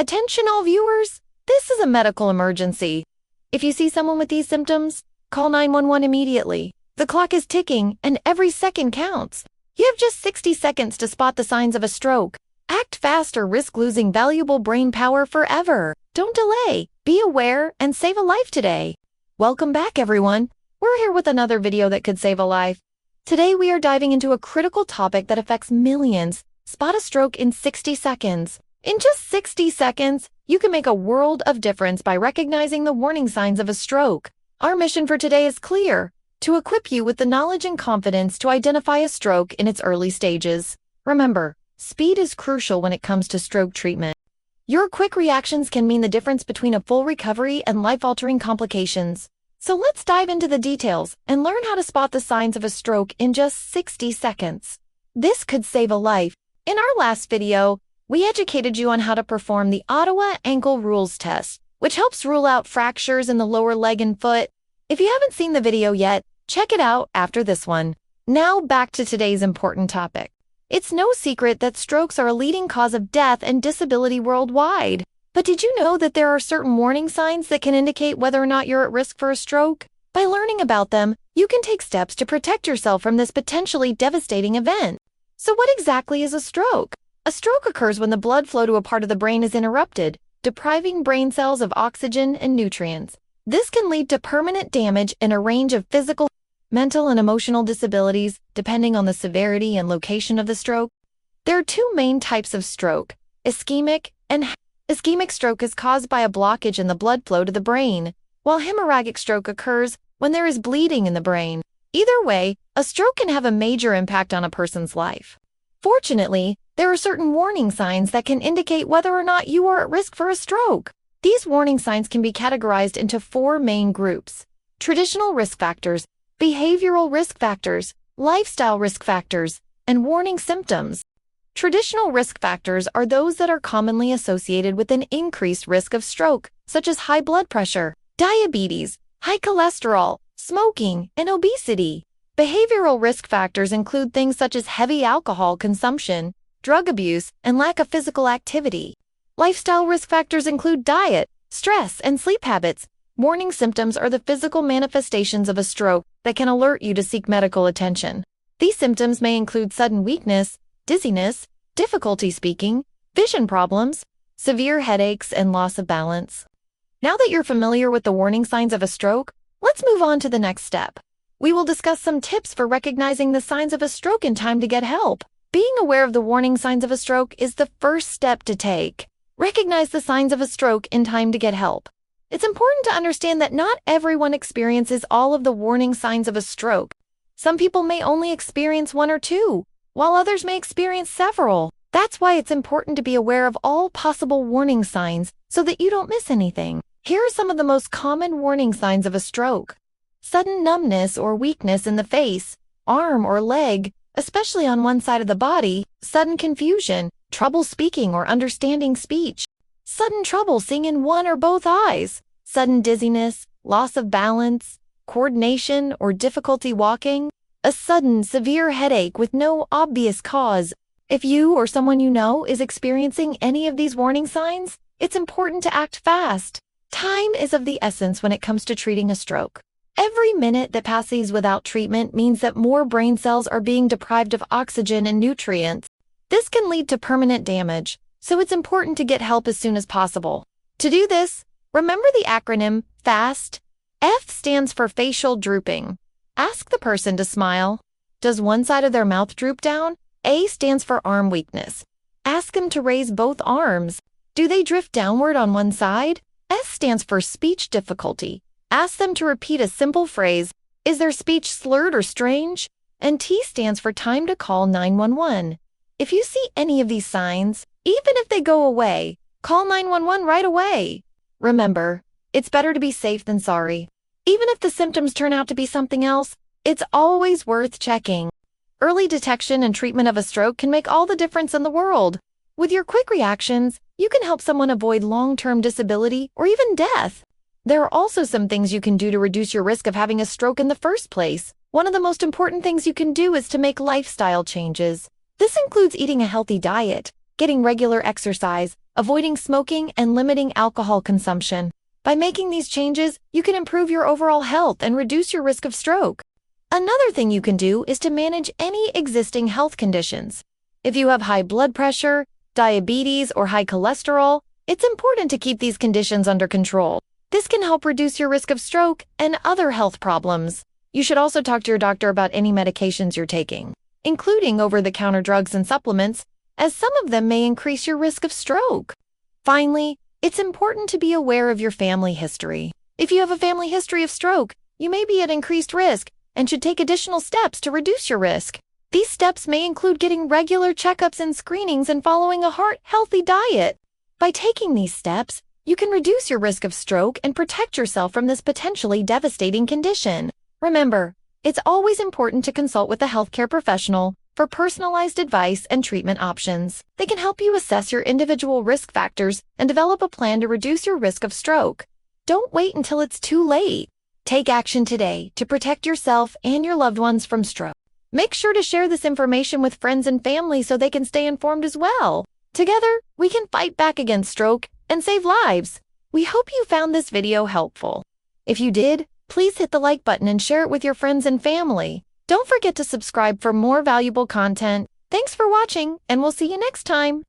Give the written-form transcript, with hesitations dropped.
Attention all viewers, this is a medical emergency. If you see someone with these symptoms, call 911 immediately. The clock is ticking and every second counts. You have just 60 seconds to spot the signs of a stroke. Act fast or risk losing valuable brain power forever. Don't delay. Be aware and save a life today. Welcome back everyone. We're here with another video that could save a life. Today we are diving into a critical topic that affects millions. Spot a stroke in 60 seconds. In just 60 seconds, you can make a world of difference by recognizing the warning signs of a stroke. Our mission for today is clear: to equip you with the knowledge and confidence to identify a stroke in its early stages. Remember, speed is crucial when it comes to stroke treatment. Your quick reactions can mean the difference between a full recovery and life-altering complications. So let's dive into the details and learn how to spot the signs of a stroke in just 60 seconds. This could save a life. In our last video, we educated you on how to perform the Ottawa Ankle Rules Test, which helps rule out fractures in the lower leg and foot. If you haven't seen the video yet, check it out after this one. Now back to today's important topic. It's no secret that strokes are a leading cause of death and disability worldwide. But did you know that there are certain warning signs that can indicate whether or not you're at risk for a stroke? By learning about them, you can take steps to protect yourself from this potentially devastating event. So what exactly is a stroke? A stroke occurs when the blood flow to a part of the brain is interrupted, depriving brain cells of oxygen and nutrients. This can lead to permanent damage and a range of physical, mental, and emotional disabilities, depending on the severity and location of the stroke. There are two main types of stroke: ischemic and ischemic stroke is caused by a blockage in the blood flow to the brain, while hemorrhagic stroke occurs when there is bleeding in the brain. Either way, a stroke can have a major impact on a person's life. Fortunately, there are certain warning signs that can indicate whether or not you are at risk for a stroke. These warning signs can be categorized into four main groups: traditional risk factors, behavioral risk factors, lifestyle risk factors, and warning symptoms. Traditional risk factors are those that are commonly associated with an increased risk of stroke, such as high blood pressure, diabetes, high cholesterol, smoking, and obesity. Behavioral risk factors include things such as heavy alcohol consumption, drug abuse, and lack of physical activity. Lifestyle risk factors include diet, stress, and sleep habits. Warning symptoms are the physical manifestations of a stroke that can alert you to seek medical attention. These symptoms may include sudden weakness, dizziness, difficulty speaking, vision problems, severe headaches, and loss of balance. Now that you're familiar with the warning signs of a stroke, let's move on to the next step. We will discuss some tips for recognizing the signs of a stroke in time to get help. Being aware of the warning signs of a stroke is the first step to take. Recognize the signs of a stroke in time to get help. It's important to understand that not everyone experiences all of the warning signs of a stroke. Some people may only experience one or two, while others may experience several. That's why it's important to be aware of all possible warning signs so that you don't miss anything. Here are some of the most common warning signs of a stroke: sudden numbness or weakness in the face, arm, or leg, especially on one side of the body; sudden confusion, trouble speaking or understanding speech; sudden trouble seeing in one or both eyes; sudden dizziness, loss of balance, coordination, or difficulty walking; a sudden severe headache with no obvious cause. If you or someone you know is experiencing any of these warning signs, it's important to act fast. Time is of the essence when it comes to treating a stroke. Every minute that passes without treatment means that more brain cells are being deprived of oxygen and nutrients. This can lead to permanent damage, so it's important to get help as soon as possible. To do this, remember the acronym FAST. F stands for facial drooping. Ask the person to smile. Does one side of their mouth droop down? A stands for arm weakness. Ask them to raise both arms. Do they drift downward on one side? S stands for speech difficulty. Ask them to repeat a simple phrase. Is their speech slurred or strange? And T stands for time to call 911. If you see any of these signs, even if they go away, call 911 right away. Remember, it's better to be safe than sorry. Even if the symptoms turn out to be something else, it's always worth checking. Early detection and treatment of a stroke can make all the difference in the world. With your quick reactions, you can help someone avoid long-term disability or even death. There are also some things you can do to reduce your risk of having a stroke in the first place. One of the most important things you can do is to make lifestyle changes. This includes eating a healthy diet, getting regular exercise, avoiding smoking, and limiting alcohol consumption. By making these changes, you can improve your overall health and reduce your risk of stroke. Another thing you can do is to manage any existing health conditions. If you have high blood pressure, diabetes, or high cholesterol, it's important to keep these conditions under control. This can help reduce your risk of stroke and other health problems. You should also talk to your doctor about any medications you're taking, including over-the-counter drugs and supplements, as some of them may increase your risk of stroke. Finally, it's important to be aware of your family history. If you have a family history of stroke, you may be at increased risk and should take additional steps to reduce your risk. These steps may include getting regular checkups and screenings and following a heart-healthy diet. By taking these steps, you can reduce your risk of stroke and protect yourself from this potentially devastating condition. Remember, it's always important to consult with a healthcare professional for personalized advice and treatment options. They can help you assess your individual risk factors and develop a plan to reduce your risk of stroke. Don't wait until it's too late. Take action today to protect yourself and your loved ones from stroke. Make sure to share this information with friends and family so they can stay informed as well. Together, we can fight back against stroke and save lives. We hope you found this video helpful. If you did, please hit the like button and share it with your friends and family. Don't forget to subscribe for more valuable content. Thanks for watching, and we'll see you next time.